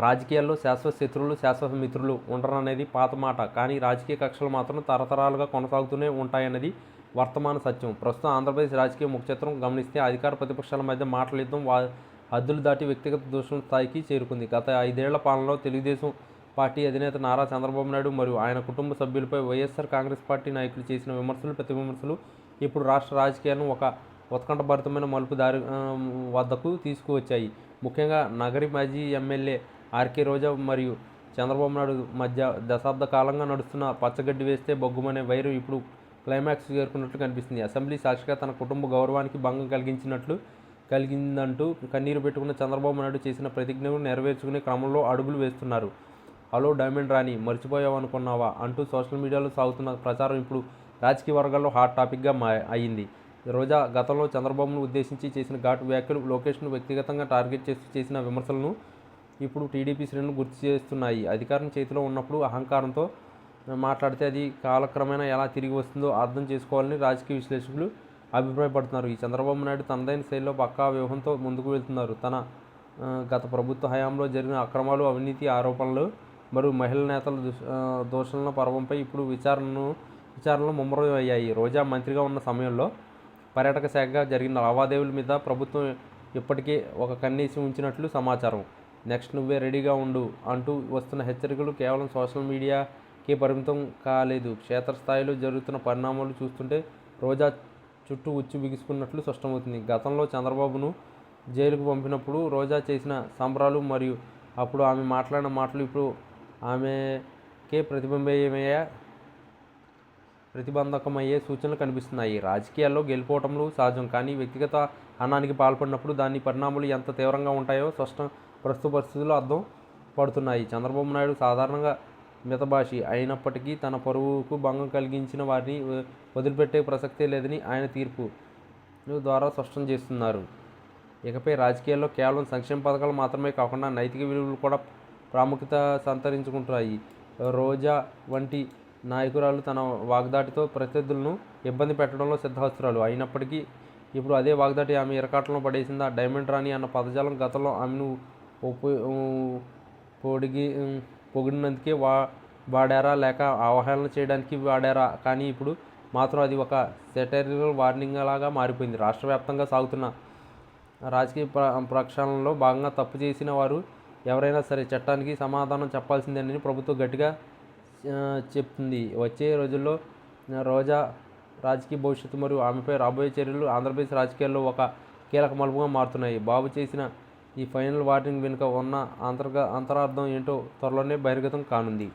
రాజకీయాల్లో శాశ్వత శత్రువులు, శాశ్వత మిత్రులు ఉండరనేది పాత మాట. కానీ రాజకీయ కక్షలు మాత్రం తరతరాలుగా కొనసాగుతూనే ఉంటాయన్నది వర్తమాన సత్యం. ప్రస్తుతం ఆంధ్రప్రదేశ్ రాజకీయ ముఖచిత్రం గమనిస్తే అధికార ప్రతిపక్షాల మధ్య మాటల యుద్ధం హద్దులు దాటి వ్యక్తిగత దూషణ స్థాయికి చేరుకుంది. గత 5 ఏళ్ల పాలనలో తెలుగుదేశం పార్టీ అధినేత నారా చంద్రబాబు నాయుడు మరియు ఆయన కుటుంబ సభ్యులపై వైఎస్ఆర్ కాంగ్రెస్ పార్టీ నాయకులు చేసిన విమర్శలు, ప్రతి విమర్శలు ఇప్పుడు రాష్ట్ర రాజకీయాలను ఒక ఉత్కంఠభరితమైన మలుపు వద్దకు తీసుకువచ్చాయి. ముఖ్యంగా నగరి మాజీ ఎమ్మెల్యే ఆర్కే రోజా మరియు చంద్రబాబు నాయుడు మధ్య దశాబ్ద కాలంగా నడుస్తున్న పచ్చగడ్డి వేస్తే బొగ్గుమనే వైరం ఇప్పుడు క్లైమాక్స్ చేరుకున్నట్లు కనిపిస్తుంది. అసెంబ్లీ సాక్షిగా తన కుటుంబ గౌరవానికి భంగం కలిగిందంటూ కన్నీరు పెట్టుకున్న చంద్రబాబు నాయుడు చేసిన ప్రతిజ్ఞను నెరవేర్చుకునే క్రమంలో అడుగులు వేస్తున్నారు. హలో డైమండ్ రాణి, మర్చిపోయావనుకున్నావా అంటూ సోషల్ మీడియాలో సాగుతున్న ప్రచారం ఇప్పుడు రాజకీయ వర్గాల్లో హాట్ టాపిక్గా అయ్యింది. రోజా గతంలో చంద్రబాబును ఉద్దేశించి చేసిన ఘాటు వ్యాఖ్యలు, లోకేష్ను వ్యక్తిగతంగా టార్గెట్ చేస్తూ చేసిన విమర్శలను ఇప్పుడు టీడీపీ శ్రేణులు గుర్తు చేస్తున్నాయి. అధికారం చేతిలో ఉన్నప్పుడు అహంకారంతో మాట్లాడితే అది కాలక్రమేణా ఎలా తిరిగి వస్తుందో అర్థం చేసుకోవాలని రాజకీయ విశ్లేషకులు అభిప్రాయపడుతున్నారు. ఈ చంద్రబాబు నాయుడు తనదైన శైలిలో పక్కా వ్యూహంతో ముందుకు వెళ్తున్నారు. గత ప్రభుత్వ హయాంలో జరిగిన అక్రమాలు, అవినీతి ఆరోపణలు మరియు మహిళా నేతల దూషణల పర్వంపై ఇప్పుడు విచారణలు ముమ్మరం అయ్యాయి. రోజా మంత్రిగా ఉన్న సమయంలో పర్యాటక శాఖగా జరిగిన లావాదేవీల మీద ప్రభుత్వం ఇప్పటికే ఒక కన్నేసి ఉంచినట్లు సమాచారం. నెక్స్ట్ నువ్వే రెడీగా ఉండు అంటూ వస్తున్న హెచ్చరికలు కేవలం సోషల్ మీడియాకే పరిమితం కాలేదు. క్షేత్రస్థాయిలో జరుగుతున్న పరిణామాలు చూస్తుంటే రోజా చుట్టూ ఉచ్చు బిగుసుకున్నట్లు స్పష్టమవుతుంది. గతంలో చంద్రబాబును జైలుకు పంపినప్పుడు రోజా చేసిన సంబరాలు మరియు అప్పుడు ఆమె మాట్లాడిన మాటలు ఇప్పుడు ఆమెకే ప్రతిబంధకమయ్యే సూచనలు కనిపిస్తున్నాయి. రాజకీయాల్లో గెలుపోవటంలో సహజం, కానీ వ్యక్తిగత హనానికి పాల్పడినప్పుడు దాని పరిణామాలు ఎంత తీవ్రంగా ఉంటాయో ప్రస్తుత పరిస్థితుల్లో అర్థం పడుతున్నాయి. చంద్రబాబు నాయుడు సాధారణంగా మితభాషి అయినప్పటికీ తన పరువుకు భంగం కలిగించిన వారిని వదిలిపెట్టే ప్రసక్తే లేదని ఆయన తీర్పు ద్వారా స్పష్టం చేస్తున్నారు. ఇకపై రాజకీయాల్లో కేవలం సంక్షేమ పథకాలు మాత్రమే కాకుండా నైతిక విలువలు కూడా ప్రాముఖ్యత సంతరించుకుంటాయి. రోజా వంటి నాయకురాలు తన వాగ్దాటితో ప్రత్యర్థులను ఇబ్బంది పెట్టడంలో సిద్ధహస్తురాలు అయినప్పటికీ ఇప్పుడు అదే వాగ్దాటి ఆమె ఇరకాటంలో పడేసిందా? డైమండ్ రాణి అన్న పదజాలం గతంలో ఆమెను పొగిడినందుకే వాడారా, లేక అవహేళన చేయడానికి వాడారా? కానీ ఇప్పుడు మాత్రం అది ఒక సెటైరికల్ వార్నింగ్ లాగా మారిపోయింది. రాష్ట్ర వ్యాప్తంగా సాగుతున్న రాజకీయ ప్రక్షాళనలో భాగంగా తప్పు చేసిన వారు ఎవరైనా సరే చట్టానికి సమాధానం చెప్పాల్సిందేనని ప్రభుత్వం గట్టిగా చెప్తుంది. వచ్చే రోజుల్లో రోజా రాజకీయ భవిష్యత్తు మరియు ఆమెపై రాబోయే చర్యలు ఆంధ్రప్రదేశ్ రాజకీయాల్లో ఒక కీలక మలుపుగా మారుతున్నాయి. బాబు చేసిన ఈ ఫైనల్ వార్నింగ్ వెనుక ఉన్న అంతరార్థం ఏంటో త్వరలోనే బహిర్గతం కానుంది.